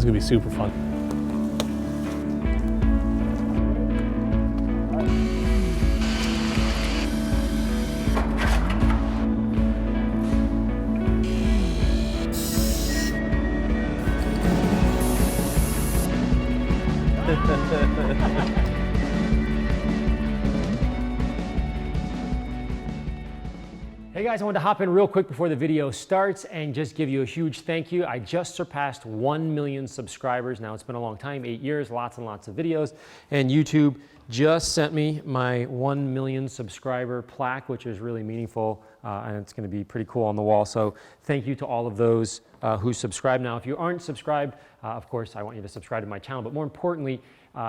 It's gonna be super fun. Hey guys, I wanted to hop in real quick before the video starts and just give you a huge thank you. I just surpassed 1 million subscribers. Now it's been a long time, 8 years, lots and lots of videos. And YouTube just sent me my 1 million subscriber plaque, which is really meaningful. And it's gonna be pretty cool on the wall. So thank you to all of those who subscribe. Now, if you aren't subscribed, of course, I want you to subscribe to my channel, but more importantly,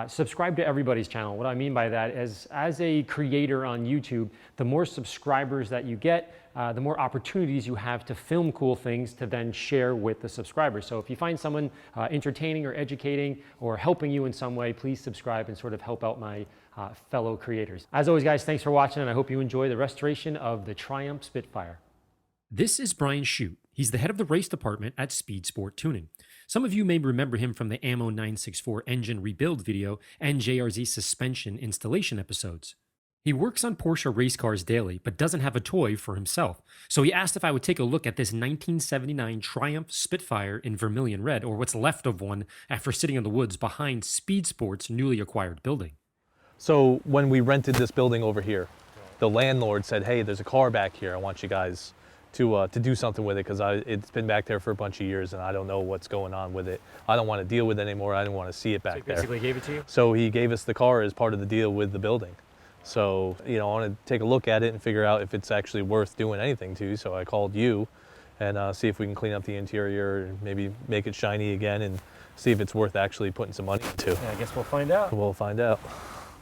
subscribe to everybody's channel. What I mean by that is, as a creator on YouTube, the more subscribers that you get, the more opportunities you have to film cool things to then share with the subscribers. So if you find someone entertaining or educating or helping you in some way, please subscribe and sort of help out my fellow creators. As always, guys, thanks for watching, and I hope you enjoy the restoration of the Triumph Spitfire. This is Brian Shute. He's the head of the race department at Speed Sport Tuning. Some of you may remember him from the Ammo 964 engine rebuild video and JRZ suspension installation episodes. He works on Porsche race cars daily, but doesn't have a toy for himself. So he asked if I would take a look at this 1979 Triumph Spitfire in vermilion red, or what's left of one after sitting in the woods behind Speed Sport's newly acquired building. So when we rented this building over here, the landlord said, hey, there's a car back here. I want you guys to do something with it, because it's been back there for a bunch of years and I don't know what's going on with it. I don't want to deal with it anymore. I didn't want to see it back there. So he basically gave it to you? So he gave us the car as part of the deal with the building. So, you know, I want to take a look at it and figure out if it's actually worth doing anything to. So I called you and see if we can clean up the interior and maybe make it shiny again and see if it's worth actually putting some money into. Yeah, I guess we'll find out. We'll find out.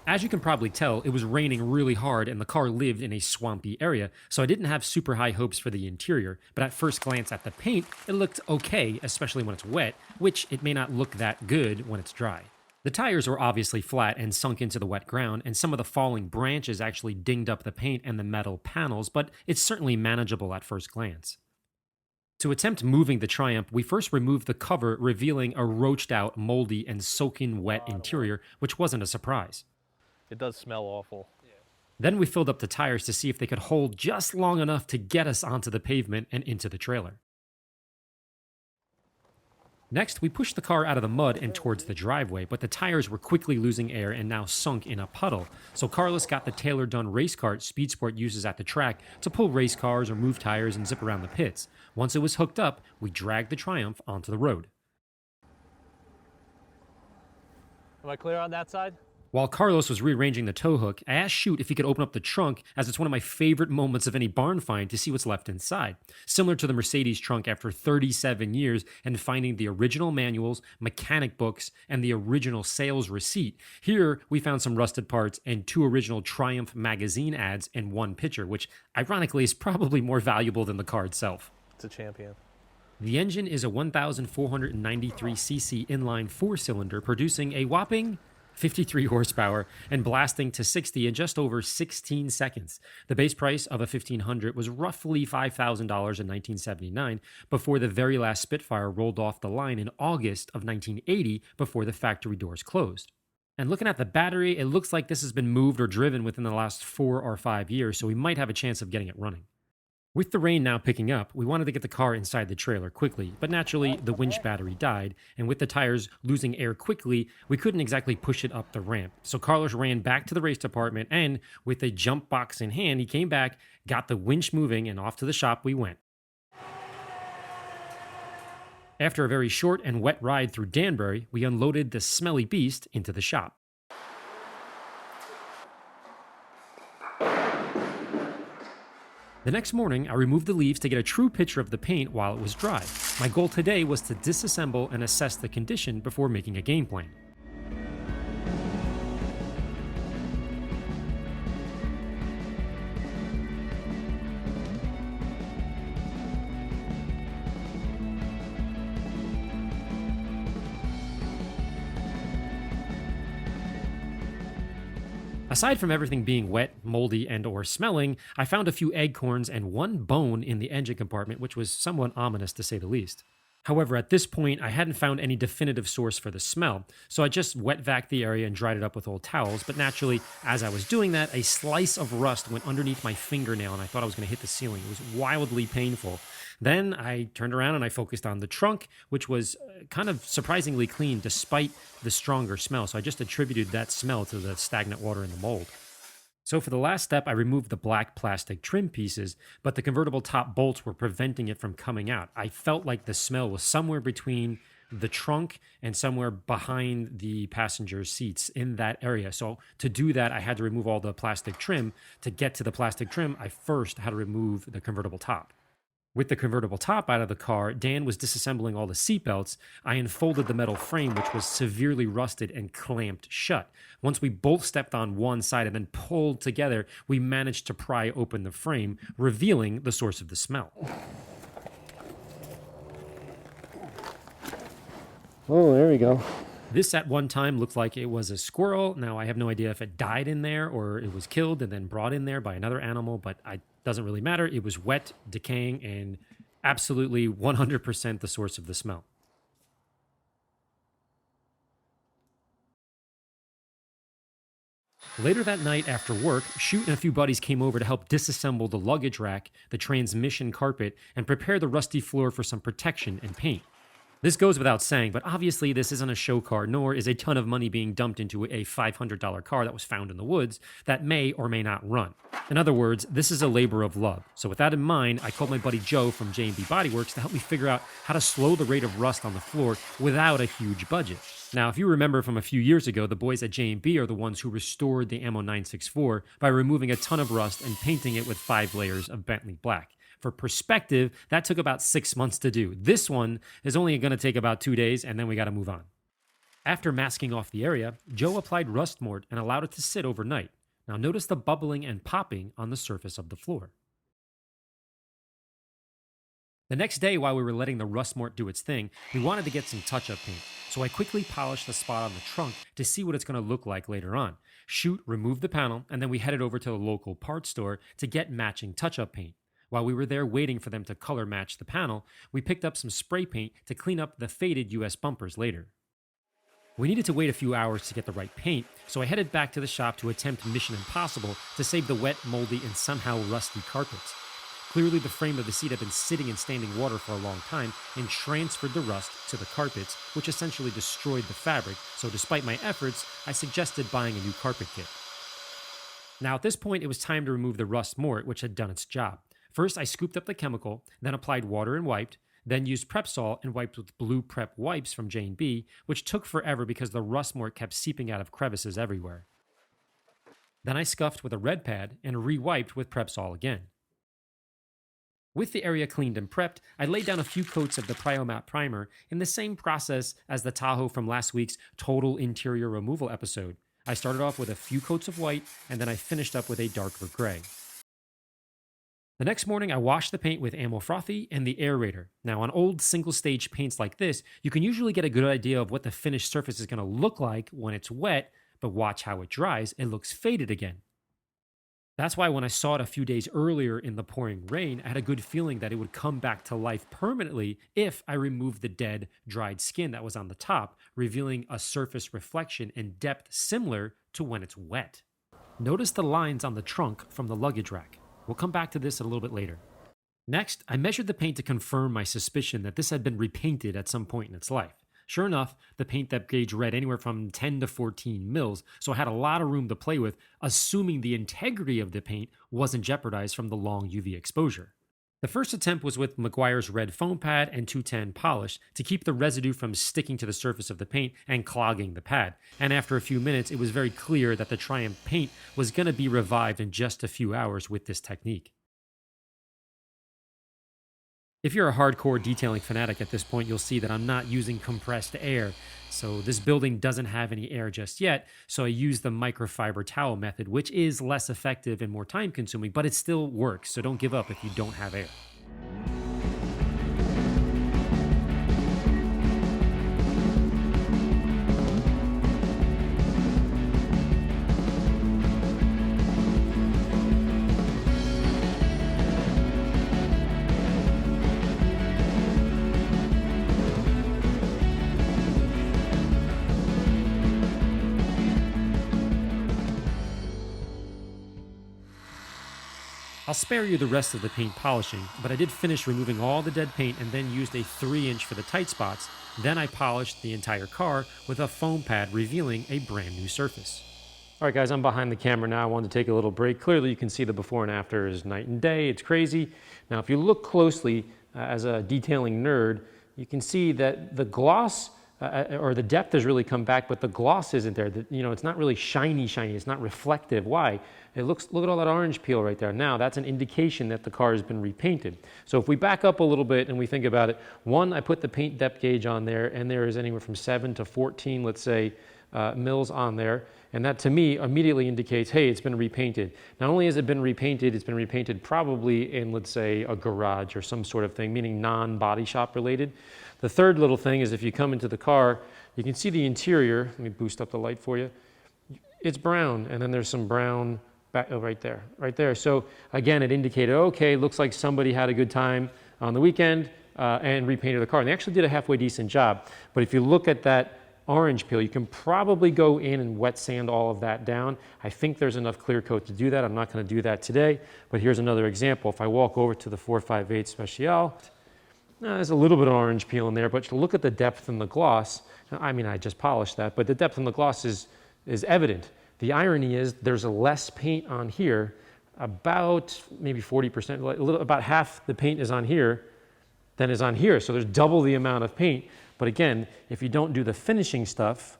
As you can probably tell, it was raining really hard and the car lived in a swampy area, so I didn't have super high hopes for the interior, but at first glance at the paint, it looked okay, especially when it's wet, which it may not look that good when it's dry. The tires were obviously flat and sunk into the wet ground, and some of the falling branches actually dinged up the paint and the metal panels, but it's certainly manageable at first glance. To attempt moving the Triumph, we first removed the cover, revealing a roached out, moldy, and soaking wet interior, which wasn't a surprise. It does smell awful. Then we filled up the tires to see if they could hold just long enough to get us onto the pavement and into the trailer. Next, we pushed the car out of the mud and towards the driveway, but the tires were quickly losing air and now sunk in a puddle. So Carlos got the tailor-done race cart Speed Sport uses at the track to pull race cars or move tires and zip around the pits. Once it was hooked up, we dragged the Triumph onto the road. Am I clear on that side? While Carlos was rearranging the tow hook, I asked Shute if he could open up the trunk, as it's one of my favorite moments of any barn find to see what's left inside. Similar to the Mercedes trunk after 37 years and finding the original manuals, mechanic books, and the original sales receipt. Here, we found some rusted parts and 2 original Triumph magazine ads and 1 picture, which ironically is probably more valuable than the car itself. It's a champion. The engine is a 1,493cc inline 4-cylinder producing a whopping 53 horsepower and blasting to 60 in just over 16 seconds. The base price of a 1500 was roughly $5,000 in 1979 before the very last Spitfire rolled off the line in August of 1980 before the factory doors closed. And looking at the battery, it looks like this has been moved or driven within the last 4 or 5 years, so we might have a chance of getting it running. With the rain now picking up, we wanted to get the car inside the trailer quickly, but naturally the winch battery died, and with the tires losing air quickly, we couldn't exactly push it up the ramp. So Carlos ran back to the race department, and with a jump box in hand, he came back, got the winch moving, and off to the shop we went. After a very short and wet ride through Danbury, we unloaded the smelly beast into the shop. The next morning, I removed the leaves to get a true picture of the paint while it was dry. My goal today was to disassemble and assess the condition before making a game plan. Aside from everything being wet, moldy, and or smelling, I found a few acorns and 1 bone in the engine compartment, which was somewhat ominous to say the least. However, at this point, I hadn't found any definitive source for the smell, so I just wet vacuumed the area and dried it up with old towels. But naturally, as I was doing that, a slice of rust went underneath my fingernail and I thought I was going to hit the ceiling. It was wildly painful. Then I turned around and I focused on the trunk, which was kind of surprisingly clean despite the stronger smell. So I just attributed that smell to the stagnant water in the mold. So for the last step, I removed the black plastic trim pieces, but the convertible top bolts were preventing it from coming out. I felt like the smell was somewhere between the trunk and somewhere behind the passenger seats in that area. So to do that, I had to remove all the plastic trim. To get to the plastic trim, I first had to remove the convertible top. With the convertible top out of the car, Dan was disassembling all the seatbelts. I unfolded the metal frame, which was severely rusted and clamped shut. Once we both stepped on one side and then pulled together, we managed to pry open the frame, revealing the source of the smell. Oh, there we go. This at one time looked like it was a squirrel. Now, I have no idea if it died in there or it was killed and then brought in there by another animal, but it doesn't really matter. It was wet, decaying, and absolutely 100% the source of the smell. Later that night after work, Shoot and a few buddies came over to help disassemble the luggage rack, the transmission carpet, and prepare the rusty floor for some protection and paint. This goes without saying, but obviously this isn't a show car, nor is a ton of money being dumped into a $500 car that was found in the woods that may or may not run. In other words, this is a labor of love. So with that in mind, I called my buddy Joe from J&B Body Works to help me figure out how to slow the rate of rust on the floor without a huge budget. Now, if you remember from a few years ago, the boys at J&B are the ones who restored the Ammo 964 by removing a ton of rust and painting it with 5 layers of Bentley black. For perspective, that took about 6 months to do. This one is only going to take about 2 days, and then we got to move on. After masking off the area, Joe applied rust mort and allowed it to sit overnight. Now notice the bubbling and popping on the surface of the floor. The next day, while we were letting the rust mort do its thing, we wanted to get some touch-up paint. So I quickly polished the spot on the trunk to see what it's going to look like later on. Shoot removed the panel, and then we headed over to the local parts store to get matching touch-up paint. While we were there waiting for them to color match the panel, we picked up some spray paint to clean up the faded US bumpers later. We needed to wait a few hours to get the right paint, so I headed back to the shop to attempt Mission Impossible to save the wet, moldy, and somehow rusty carpets. Clearly the frame of the seat had been sitting in standing water for a long time and transferred the rust to the carpets, which essentially destroyed the fabric, so despite my efforts, I suggested buying a new carpet kit. Now at this point, it was time to remove the rust mort, which had done its job. First, I scooped up the chemical, then applied water and wiped, then used Prep-Sol and wiped with blue Prep wipes from J&B, which took forever because the rust mort kept seeping out of crevices everywhere. Then I scuffed with a red pad and re-wiped with Prep-Sol again. With the area cleaned and prepped, I laid down a few coats of the Priomat primer in the same process as the Tahoe from last week's Total Interior Removal episode. I started off with a few coats of white, and then I finished up with a darker gray. The next morning, I washed the paint with Ammo Frothy and the aerator. Now, on old single-stage paints like this, you can usually get a good idea of what the finished surface is going to look like when it's wet, but watch how it dries, it looks faded again. That's why when I saw it a few days earlier in the pouring rain, I had a good feeling that it would come back to life permanently if I removed the dead, dried skin that was on the top, revealing a surface reflection and depth similar to when it's wet. Notice the lines on the trunk from the luggage rack. We'll come back to this a little bit later. Next, I measured the paint to confirm my suspicion that this had been repainted at some point in its life. Sure enough, the paint depth gauge read anywhere from 10 to 14 mils, so I had a lot of room to play with, assuming the integrity of the paint wasn't jeopardized from the long UV exposure. The first attempt was with Meguiar's red foam pad and 210 polish to keep the residue from sticking to the surface of the paint and clogging the pad. And after a few minutes, it was very clear that the Triumph paint was going to be revived in just a few hours with this technique. If you're a hardcore detailing fanatic at this point, you'll see that I'm not using compressed air. So this building doesn't have any air just yet, so I use the microfiber towel method, which is less effective and more time consuming, but it still works, so don't give up if you don't have air. I'll spare you the rest of the paint polishing, but I did finish removing all the dead paint and then used a 3-inch for the tight spots. Then I polished the entire car with a foam pad, revealing a brand new surface. All right, guys, I'm behind the camera now. I wanted to take a little break. Clearly, you can see the before and after is night and day. It's crazy. Now, if you look closely, as a detailing nerd, you can see that the gloss or the depth has really come back, but the gloss isn't there. It's not really shiny. It's not reflective. Why? Look at all that orange peel right there. Now, that's an indication that the car has been repainted. So if we back up a little bit and we think about it, one, I put the paint depth gauge on there, and there is anywhere from 7 to 14, let's say, mils on there. And that, to me, immediately indicates, hey, it's been repainted. Not only has it been repainted, it's been repainted probably in, let's say, a garage or some sort of thing, meaning non-body shop related. The third little thing is if you come into the car, you can see the interior. Let me boost up the light for you. It's brown, and then there's some brown right there. So again, it indicated, okay, looks like somebody had a good time on the weekend and repainted the car. And they actually did a halfway decent job. But if you look at that orange peel, you can probably go in and wet sand all of that down. I think there's enough clear coat to do that. I'm not going to do that today, but here's another example. If I walk over to the 458 Special, there's a little bit of orange peel in there, but look at the depth and the gloss. I mean, I just polished that, but the depth and the gloss is evident. The irony is there's less paint on here, about maybe 40%, about half the paint is on here than is on here. So there's double the amount of paint. But again, if you don't do the finishing stuff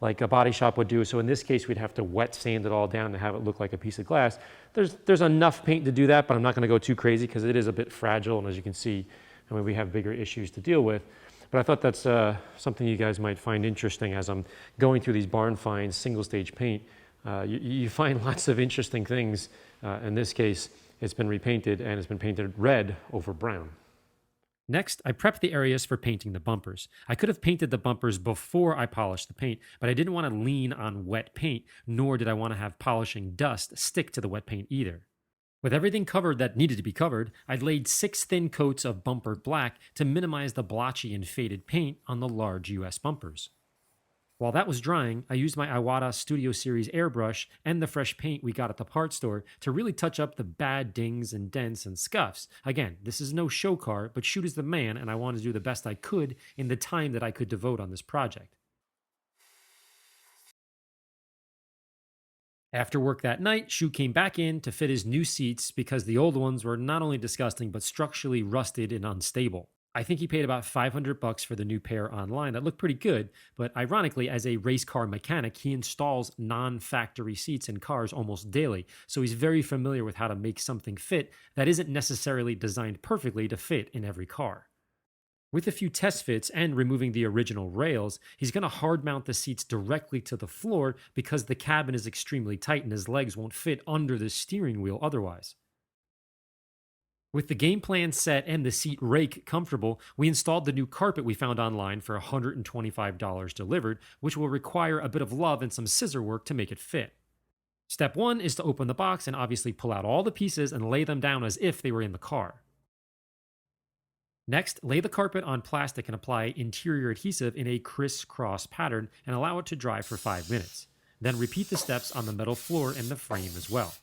like a body shop would do, so in this case, we'd have to wet sand it all down to have it look like a piece of glass. There's enough paint to do that, but I'm not going to go too crazy because it is a bit fragile. And as you can see, I mean, we have bigger issues to deal with. But I thought that's something you guys might find interesting as I'm going through these barn finds, single stage paint. You find lots of interesting things. In this case, it's been repainted and it's been painted red over brown. Next, I prepped the areas for painting the bumpers. I could have painted the bumpers before I polished the paint, but I didn't want to lean on wet paint, nor did I want to have polishing dust stick to the wet paint either. With everything covered that needed to be covered, I laid 6 thin coats of bumper black to minimize the blotchy and faded paint on the large US bumpers. While that was drying, I used my Iwata Studio Series airbrush and the fresh paint we got at the parts store to really touch up the bad dings and dents and scuffs. Again, this is no show car, but shoot is the man, and I wanted to do the best I could in the time that I could devote on this project. After work that night, Shu came back in to fit his new seats because the old ones were not only disgusting, but structurally rusted and unstable. I think he paid about $500 for the new pair online that looked pretty good, but ironically, as a race car mechanic, he installs non-factory seats in cars almost daily, so he's very familiar with how to make something fit that isn't necessarily designed perfectly to fit in every car. With a few test fits and removing the original rails, he's going to hard mount the seats directly to the floor because the cabin is extremely tight and his legs won't fit under the steering wheel otherwise. With the game plan set and the seat rake comfortable, we installed the new carpet we found online for $125 delivered, which will require a bit of love and some scissor work to make it fit. Step 1 is to open the box and obviously pull out all the pieces and lay them down as if they were in the car. Next, lay the carpet on plastic and apply interior adhesive in a crisscross pattern and allow it to dry for 5 minutes. Then repeat the steps on the metal floor and the frame as well.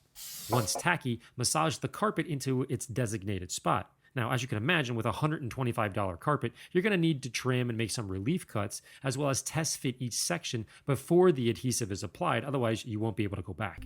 Once tacky, massage the carpet into its designated spot. Now, as you can imagine, with a $125 carpet, you're going to need to trim and make some relief cuts, as well as test fit each section before the adhesive is applied, otherwise you won't be able to go back.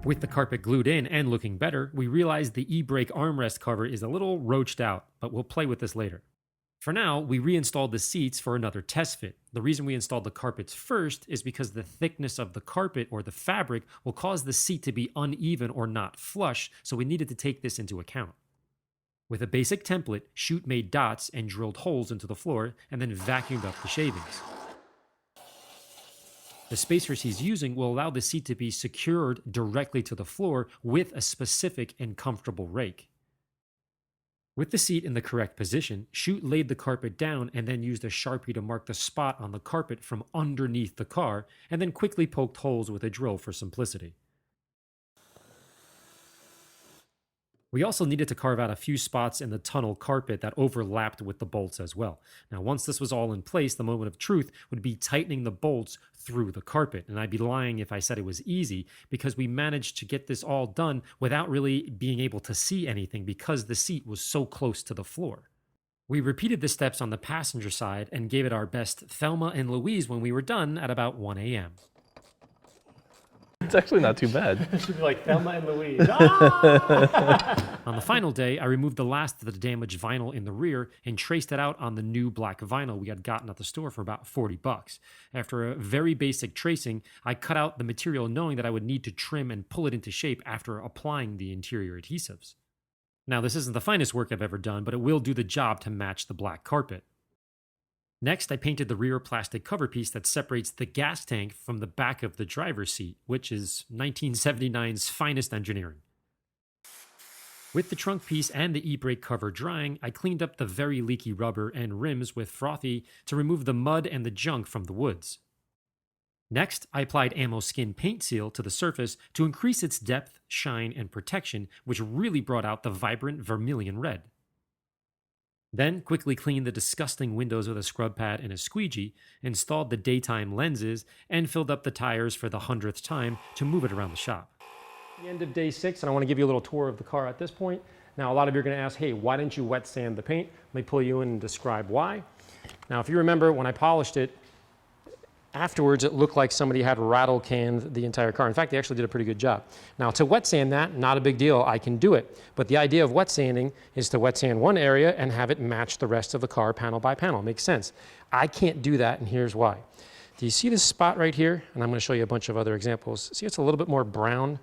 With the carpet glued in and looking better, we realized the e-brake armrest cover is a little roached out, but we'll play with this later. For now, we reinstalled the seats for another test fit. The reason we installed the carpets first is because the thickness of the carpet or the fabric will cause the seat to be uneven or not flush, so we needed to take this into account. With a basic template, Shoot made dots and drilled holes into the floor and then vacuumed up the shavings. The spacers he's using will allow the seat to be secured directly to the floor with a specific and comfortable rake. With the seat in the correct position, Chute laid the carpet down and then used a Sharpie to mark the spot on the carpet from underneath the car, and then quickly poked holes with a drill for simplicity. We also needed to carve out a few spots in the tunnel carpet that overlapped with the bolts as well. Now, once this was all in place, the moment of truth would be tightening the bolts through the carpet. And I'd be lying if I said it was easy, because we managed to get this all done without really being able to see anything because the seat was so close to the floor. We repeated the steps on the passenger side and gave it our best Thelma and Louise when we were done at about 1 a.m. It's actually not too bad. It should be like Thelma and Louise. Ah! On the final day, I removed the last of the damaged vinyl in the rear and traced it out on the new black vinyl we had gotten at the store for about $40. After a very basic tracing, I cut out the material knowing that I would need to trim and pull it into shape after applying the interior adhesives. Now, this isn't the finest work I've ever done, but it will do the job to match the black carpet. Next, I painted the rear plastic cover piece that separates the gas tank from the back of the driver's seat, which is 1979's finest engineering. With the trunk piece and the e-brake cover drying, I cleaned up the very leaky rubber and rims with Frothy to remove the mud and the junk from the woods. Next, I applied Ammo Skin paint seal to the surface to increase its depth, shine, and protection, which really brought out the vibrant vermilion red. Then quickly cleaned the disgusting windows with a scrub pad and a squeegee, installed the daytime lenses, and filled up the tires for the 100th time to move it around the shop. The end of day 6, and I want to give you a little tour of the car at this point. Now, a lot of you are going to ask, hey, why didn't you wet sand the paint? Let me pull you in and describe why. Now, if you remember, when I polished it, afterwards, it looked like somebody had rattle canned the entire car. In fact, they actually did a pretty good job. Now, to wet sand that, not a big deal. I can do it. But the idea of wet sanding is to wet sand one area and have it match the rest of the car panel by panel. Makes sense. I can't do that, and here's why. Do you see this spot right here? And I'm going to show you a bunch of other examples. See, it's a little bit more brown.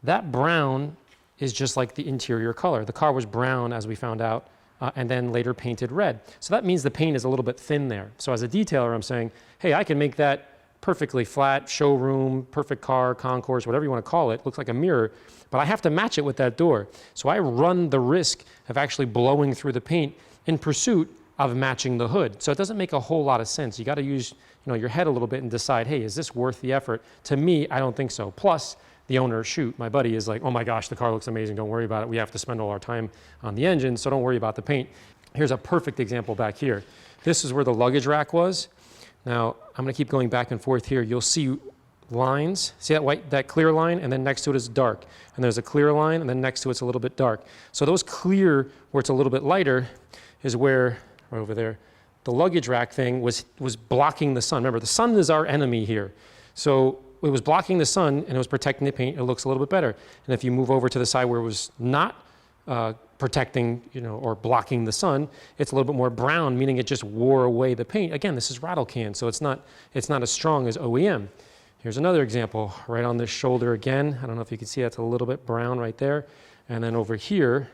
That brown is just like the interior color. The car was brown, as we found out, and then later painted red. So that means the paint is a little bit thin there. So as a detailer, I'm saying, hey, I can make that perfectly flat, showroom, perfect car, concourse, whatever you want to call it. Looks like a mirror, but I have to match it with that door. So I run the risk of actually blowing through the paint in pursuit of matching the hood. So it doesn't make a whole lot of sense. You got to use, your head a little bit and decide, hey, is this worth the effort? To me, I don't think so. Plus, the owner, Chute, my buddy, is like, oh my gosh, the car looks amazing, don't worry about it. We have to spend all our time on the engine, so don't worry about the paint. Here's a perfect example back here. This is where the luggage rack was. Now, I'm gonna keep going back and forth here. You'll see lines, see that clear line, and then next to it is dark. And there's a clear line, and then next to it's a little bit dark. So those clear, where it's a little bit lighter, is where, right over there, the luggage rack thing was blocking the sun. Remember, the sun is our enemy here. So it was blocking the sun and it was protecting the paint. It looks a little bit better. And if you move over to the side where it was not protecting, or blocking the sun, it's a little bit more brown, meaning it just wore away the paint. Again, this is rattle can, so it's not as strong as OEM. Here's another example, right on this shoulder again. I don't know if you can see, that's a little bit brown right there. And then over here,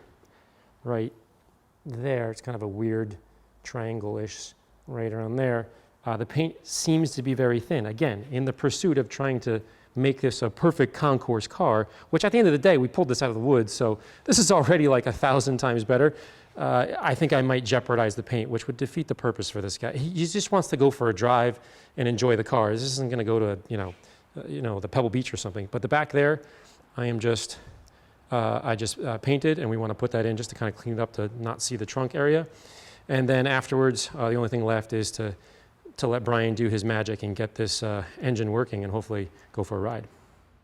right there, it's kind of a weird triangle-ish right around there. The paint seems to be very thin. Again, in the pursuit of trying to make this a perfect concourse car, which at the end of the day, we pulled this out of the woods, so this is already like 1,000 times better. I think I might jeopardize the paint, which would defeat the purpose for this guy. He just wants to go for a drive and enjoy the car. This isn't gonna go to, the Pebble Beach or something. But the back there, I just painted, and we wanna put that in just to kind of clean it up to not see the trunk area. And then afterwards, the only thing left is to let Brian do his magic and get this engine working and hopefully go for a ride.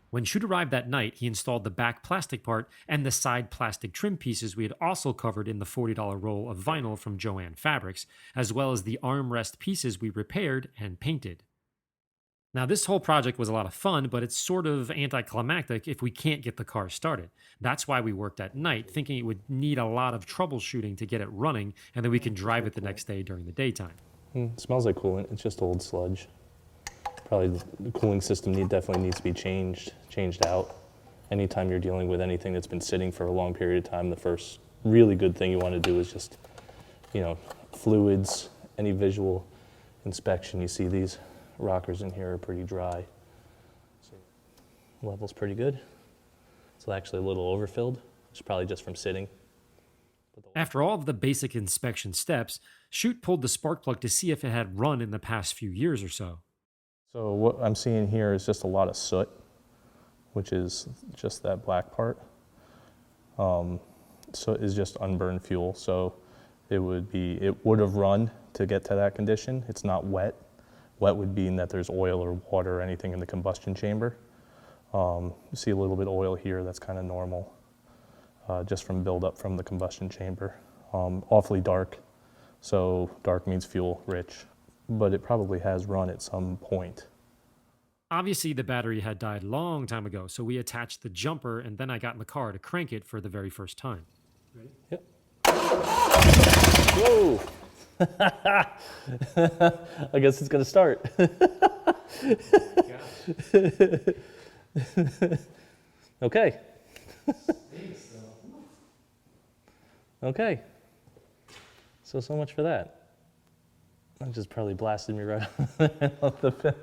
When Chute arrived that night, he installed the back plastic part and the side plastic trim pieces we had also covered in the $40 roll of vinyl from Joann Fabrics, as well as the armrest pieces we repaired and painted. Now, this whole project was a lot of fun, but it's sort of anticlimactic if we can't get the car started. That's why we worked at night, thinking it would need a lot of troubleshooting to get it running, and then we can drive it the next day during the daytime. It smells like coolant. It's just old sludge. Probably the cooling system definitely needs to be changed out. Anytime you're dealing with anything that's been sitting for a long period of time, the first really good thing you want to do is just, fluids, any visual inspection. You see these rockers in here are pretty dry. So level's pretty good. It's actually a little overfilled. It's probably just from sitting. After all of the basic inspection steps, Shoot pulled the spark plug to see if it had run in the past few years or so. So what I'm seeing here is just a lot of soot, which is just that black part. So it's just unburned fuel. So it would have run to get to that condition. It's not wet. Wet would mean that there's oil or water or anything in the combustion chamber. You see a little bit of oil here, that's kind of normal, just from buildup from the combustion chamber. Awfully dark, so dark means fuel rich, but it probably has run at some point. Obviously, the battery had died a long time ago, so we attached the jumper, and then I got in the car to crank it for the very first time. Ready? Yep. Whoa! I guess it's gonna start. Okay. Okay. So much for that. That just probably blasted me right off the pin.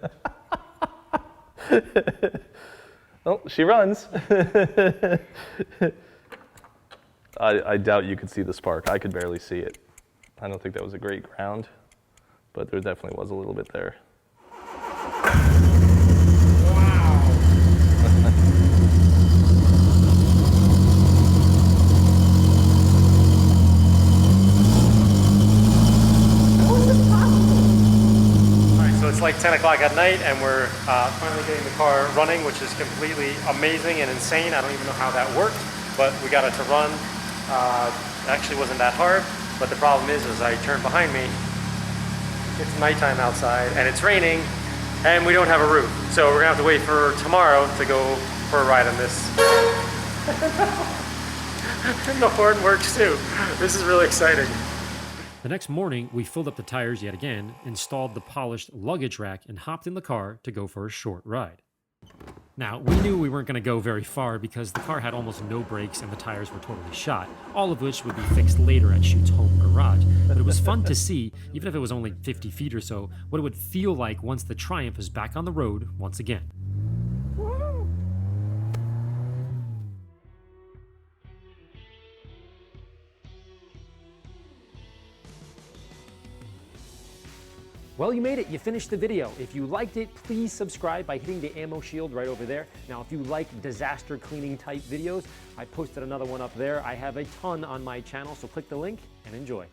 Oh, she runs. I doubt you could see the spark. I could barely see it. I don't think that was a great ground, but there definitely was a little bit there. It's like 10 o'clock at night, and we're finally getting the car running, which is completely amazing and insane. I don't even know how that worked, but we got it to run. It actually wasn't that hard, but the problem is as I turn behind me, it's nighttime outside, and it's raining, and we don't have a roof. So we're gonna have to wait for tomorrow to go for a ride on this. And the horn works too. This is really exciting. The next morning, we filled up the tires yet again, installed the polished luggage rack, and hopped in the car to go for a short ride. Now, we knew we weren't going to go very far because the car had almost no brakes and the tires were totally shot, all of which would be fixed later at Shoot's home garage. But it was fun to see, even if it was only 50 feet or so, what it would feel like once the Triumph is back on the road once again. Well, you made it. You finished the video. If you liked it, please subscribe by hitting the ammo shield right over there. Now, if you like disaster cleaning type videos, I posted another one up there. I have a ton on my channel, so click the link and enjoy.